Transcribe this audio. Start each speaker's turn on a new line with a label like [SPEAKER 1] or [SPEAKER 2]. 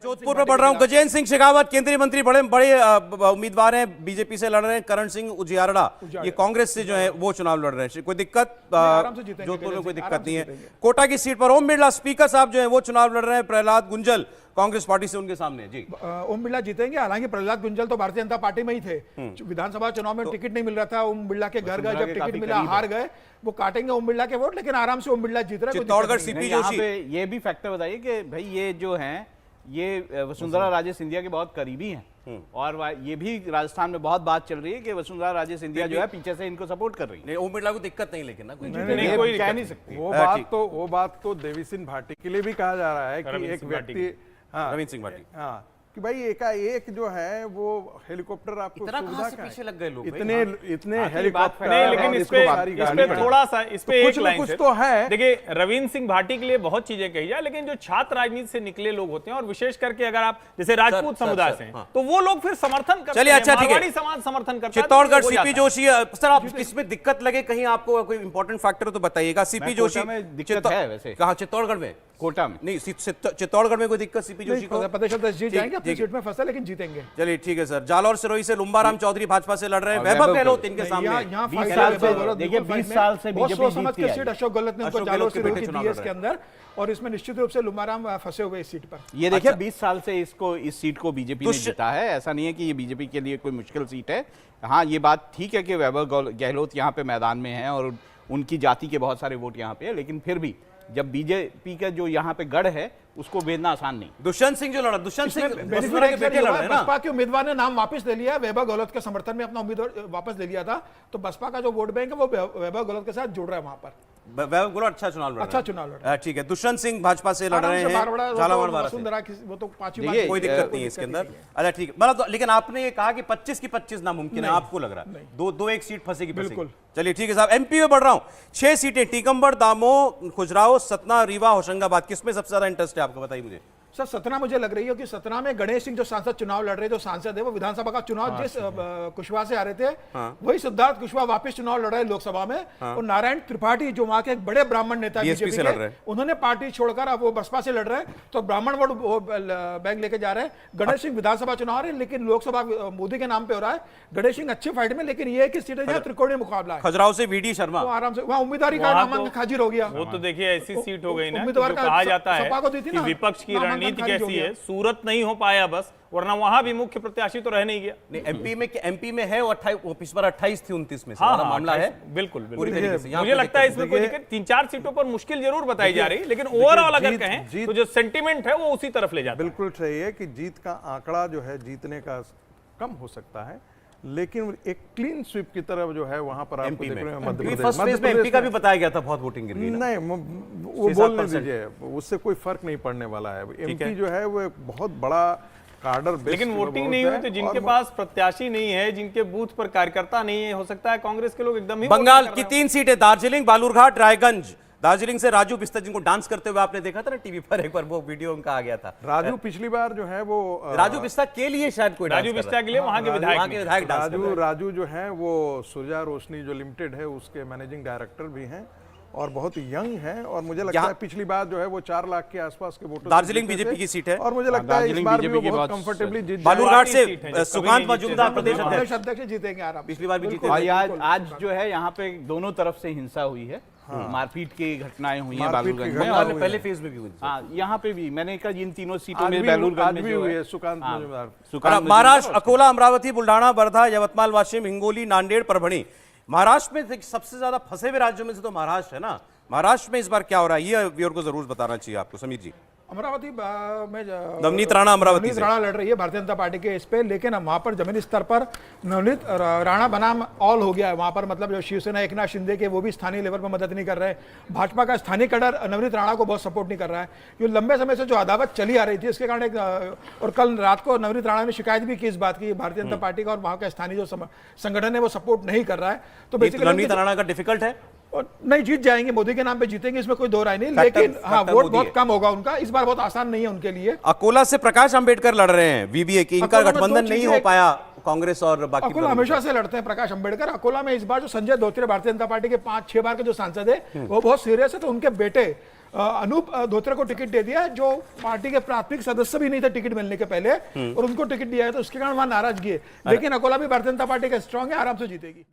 [SPEAKER 1] जोधपुर में बढ़ रहा हूं। गजेंद्र सिंह शेखावत केंद्रीय मंत्री बड़े बड़े उम्मीदवार हैं, बीजेपी से लड़ रहे हैं। करण सिंह उजियारड़ा ये कांग्रेस से जो है वो चुनाव लड़ रहे हैं। कोई दिक्कत जोधपुर में कोई दिक्कत नहीं है। कोटा की सीट पर ओम बिरला स्पीकर साहब जो है वो चुनाव लड़ रहे हैं। प्रहलाद गुंजल कांग्रेस पार्टी से उनके सामने जी।
[SPEAKER 2] ओम बिरला जीतेंगे। हालांकि प्रहलाद गुंजल तो भारतीय जनता पार्टी में ही थे। विधानसभा चुनाव में टिकट नहीं मिल रहा था। ओम बिरला के घर गए, जब टिकट मिला हार गए। वो काटेंगे ओम बिरला के वोट, लेकिन आराम से ओम बिरला जीत रहे हैं।
[SPEAKER 1] चित्तौड़गढ़ सीपी जोशी
[SPEAKER 3] ये भी फैक्टर बताइए कि भाई ये जो हैं ये वसुंधरा राजे सिंधिया के बहुत करीबी हैं और ये भी राजस्थान में बहुत बात चल रही है कि वसुंधरा राजे सिंधिया जो है पीछे से इनको सपोर्ट कर रही है।
[SPEAKER 1] नहीं, ओम बिरला को दिक्कत नहीं, लेकिन ना कोई
[SPEAKER 3] कह नहीं सकती
[SPEAKER 4] वो बात तो देवी सिंह भाटी के लिए भी कहा जा रहा है कि एक व्यक्ति
[SPEAKER 1] रविंद्र सिंह भाटी
[SPEAKER 4] कि भाई एकाएक जो है वो हेलीकॉप्टर आपको
[SPEAKER 1] इतना कहां से पीछे लग गए लोग,
[SPEAKER 4] इतने हेलीकॉप्टर।
[SPEAKER 5] लेकिन इस पे थोड़ा सा इस पे एक लाइन
[SPEAKER 4] कुछ तो है।
[SPEAKER 5] देखिए, रविंद्र सिंह भाटी के लिए बहुत चीजें कही जाए, लेकिन जो छात्र राजनीति से निकले लोग होते हैं और विशेष करके अगर आप जैसे राजपूत समुदाय से हैं तो वो लोग फिर समर्थन करते हैं।
[SPEAKER 1] चलिए, अच्छा ठीक है,
[SPEAKER 5] मारवाड़ी समाज समर्थन करता है।
[SPEAKER 1] चित्तौड़गढ़ सीपी जोशी सर, आप इसमें दिक्कत लगे कहीं आपको कोई इंपॉर्टेंट फैक्टर हो तो बताइएगा। सीपी जोशी
[SPEAKER 3] में दिक्कत है वैसे
[SPEAKER 1] कहां? चित्तौड़गढ़ में,
[SPEAKER 3] कोटा में
[SPEAKER 1] नहीं, चित्तौड़गढ़ में कोई दिक्कत सीपी जोशी को?
[SPEAKER 2] प्रदेश अध्यक्ष जीत जाएंगे, अपनी सीट में फंसे, लेकिन जीतेंगे।
[SPEAKER 1] चलिए ठीक है सर। जालौर सिरोही से लुम्बाराम चौधरी भाजपा से लड़ रहे हैं। वैभव गहलोत इनके सामने।
[SPEAKER 3] 20 साल से देखिए 20 साल से बीजेपी
[SPEAKER 2] समझ के सीट अशोक गहलोत ने उनको जालौर सिरोही की दी इसके अंदर, और इसमें निश्चित रूप से लुम्बाराम फंसे हुए इस सीट पर।
[SPEAKER 3] ये देखिए 20 साल से इस सीट को बीजेपी ने जीता है। ऐसा नहीं है कि ये बीजेपी के लिए कोई मुश्किल सीट है। हाँ, ये बात ठीक है कि वैभव गहलोत यहाँ पे मैदान में है और उनकी जाति के बहुत सारे वोट यहाँ पे है, लेकिन फिर भी जब बीजेपी का जो यहाँ पे गढ़ है उसको भेजना आसान नहीं।
[SPEAKER 1] दुष्यंत सिंह जो लड़ा, दुष्यंत सिंह
[SPEAKER 2] बसपा के उम्मीदवार ने नाम वापस ले लिया। वैभव गहलोत के समर्थन में अपना उम्मीदवार वापस ले लिया था, तो बसपा का जो वोट बैंक है वो वैभव गहलोत के साथ जुड़ रहा है वहां पर।
[SPEAKER 1] वैभव गहलोत अच्छा चुनाव लड़
[SPEAKER 2] रहा है।
[SPEAKER 1] ठीक है। दुष्यंत सिंह भाजपा से लड़ रहे हैं।
[SPEAKER 2] वो तो पांचवी बार,
[SPEAKER 1] कोई दिक्कत नहीं है इसके अंदर। अच्छा ठीक है, मतलब लेकिन आपने ये कहा कि 25 की 25 नामुमकिन है, आपको लग रहा है दो एक सीट फंसेगी। बिल्कुल। चलिए ठीक है साहब। एमपी में बढ़ रहा हूं। 6 सीटें टीकमगढ़, दामोह, खुजराहो, सतना, रीवा, होशंगाबाद। किसमें सबसे ज्यादा इंटरेस्ट है आपका, बताइए मुझे।
[SPEAKER 2] सर, सतना मुझे लग रही है कि सतना में गणेश सिंह जो सांसद चुनाव लड़ रहे थे, जो सांसद है वो विधानसभा का चुनाव जिस कुशवाहा से आ रहे थे, वही सिद्धार्थ कुशवाहा वापस चुनाव लड़ रहे हैं लोकसभा में। और नारायण त्रिपाठी जो वहां के एक बड़े ब्राह्मण नेता बीजेपी के, उन्होंने पार्टी छोड़कर अब वो बसपा से लड़ रहे हैं, तो ब्राह्मण वोट बैंक लेके जा रहे हैं। गणेश सिंह विधानसभा चुनाव आ रहे हैं, लेकिन लोकसभा मोदी के नाम पे हो रहा है। गणेश सिंह अच्छी फाइट में, लेकिन ये सीट है त्रिकोणीय मुकाबला है।
[SPEAKER 1] खजुराहो से वीडी शर्मा
[SPEAKER 2] आराम से वहां उम्मीदवारी का नामांकन हाजिर हो गया।
[SPEAKER 5] वो तो देखिए ऐसी सीट हो गई ना, कहा जाता है कि विपक्ष की रणनीति कैसी है। सूरत नहीं हो पाया बस, वरना वहां भी मुख्य प्रत्याशी तो रह नहीं गया।
[SPEAKER 1] नहीं, एमपी में है। 28 थी 29 में से मामला है।
[SPEAKER 5] बिल्कुल मुझे लगता है इसमें कोई दिक्कत 3-4 सीटों पर मुश्किल जरूर बताई जा रही है, लेकिन ओवरऑल अगर कहें तो जो सेंटीमेंट है वो उसी तरफ ले जाता है।
[SPEAKER 4] बिल्कुल सही है कि जीत का आंकड़ा जो है जीतने का कम हो सकता है, लेकिन एक क्लीन स्वीप की तरफ जो है वहां पर आपको देख रहे हैं।
[SPEAKER 1] मध्य प्रदेश में एमपी का भी बताया गया था बहुत वोटिंग गिर गई।
[SPEAKER 4] नहीं, वो बोलने दीजिए, उससे कोई फर्क नहीं पड़ने वाला है। एमपी जो है वो एक बहुत बड़ा कार्डर,
[SPEAKER 5] लेकिन वोटिंग नहीं हुई तो जिनके पास प्रत्याशी नहीं है, जिनके बूथ पर कार्यकर्ता नहीं है, हो सकता है कांग्रेस के लोग एकदम ही।
[SPEAKER 1] बंगाल की 3 सीटें, दार्जिलिंग, बालूरघाट, रायगंज। दार्जिलिंग से राजू बिस्ता, जिनको डांस करते हुए आपने देखा था ना टीवी पर, एक बार वो वीडियो उनका आ गया था।
[SPEAKER 4] राजू पिछली बार जो है वो
[SPEAKER 1] राजू बिस्ता के लिए शायद कोई
[SPEAKER 5] राजू बिस्ता के लिए वहां के विधायक
[SPEAKER 4] राजू जो है वो सूर्या रोशनी जो लिमिटेड है उसके मैनेजिंग डायरेक्टर भी हैं और बहुत यंग है। और मुझे लगता है पिछली बार जो है वो 4 लाख के आसपास के वोटर।
[SPEAKER 1] दार्जिलिंग बीजेपी की सीट है
[SPEAKER 4] और मुझे लगता है इस बार भी वो बहुत कंफर्टेबली जीत।
[SPEAKER 1] बालूरघाट से सुकांत मजूमदार प्रदेश
[SPEAKER 2] अध्यक्ष जीतेंगे आराम।
[SPEAKER 1] पिछली बार भी जीते।
[SPEAKER 3] आज जो है यहाँ पे दोनों तरफ से हिंसा हुई है। मारपीट की घटनाएं हुई हैं बालूरगंज में, और
[SPEAKER 1] पहले फेज में भी हुई।
[SPEAKER 3] हाँ, यहाँ पे भी मैंने कहा इन तीनों सीटों में बालूरगंज में भी हुई है।
[SPEAKER 1] सुकांत महाराष्ट्र, अकोला, अमरावती, बुल्ढाना, वर्धा, यवतमाल, वाशिम, हिंगोली, नांदेड़, परभणी। महाराष्ट्र में सबसे ज्यादा फंसे हुए राज्यों में से तो महाराष्ट्र है ना। महाराष्ट्र में इस बार क्या हो रहा है, ये व्यूअर को जरूर बताना चाहिए आपको। समीर जी।
[SPEAKER 2] अमरावती में
[SPEAKER 1] नवनीत राणा अमरावती
[SPEAKER 2] से राणा लड़ रही है भारतीय जनता पार्टी के इस पे, लेकिन वहां पर जमीनी स्तर पर नवनीत राणा बनाम ऑल हो गया है वहां पर। मतलब जो शिवसेना एकनाथ शिंदे के वो भी स्थानीय लेवल पर मदद नहीं कर रहे हैं। भाजपा का स्थानीय कैडर नवनीत राणा को बहुत सपोर्ट नहीं कर रहा है। ये लंबे समय से जो अदावत चली आ रही थी, इसके कारण और कल रात को नवनीत राणा ने शिकायत भी की इस बात की, भारतीय जनता पार्टी का और वहां का स्थानीय जो संगठन है वो सपोर्ट नहीं कर रहा है। तो बेसिकली
[SPEAKER 1] नवनीत राणा का डिफिकल्ट है।
[SPEAKER 2] नहीं, जीत जाएंगे, मोदी के नाम पे जीतेंगे, इसमें कोई दो राय नहीं, लेकिन हाँ वोट बहुत कम होगा उनका इस बार, बहुत आसान नहीं है उनके लिए।
[SPEAKER 1] अकोला से प्रकाश अंबेडकर लड़ रहे हैं वीबीए की, इनका गठबंधन नहीं हो पाया कांग्रेस और बाकी।
[SPEAKER 2] अकोला हमेशा से लड़ते हैं प्रकाश अंबेडकर। अकोला में इस बार जो संजय धोत्रे भारतीय जनता पार्टी के 5-6 बार के जो सांसद है वो बहुत सीरियस है, तो उनके बेटे अनूप धोत्रे को टिकट दे दिया, जो पार्टी के प्राथमिक सदस्य भी नहीं थे टिकट मिलने के पहले, और उनको टिकट दिया है, तो उसके कारण वहां नाराजगी है। लेकिन अकोला भी भारतीय जनता पार्टी का स्ट्रांग है, आराम से जीतेगी।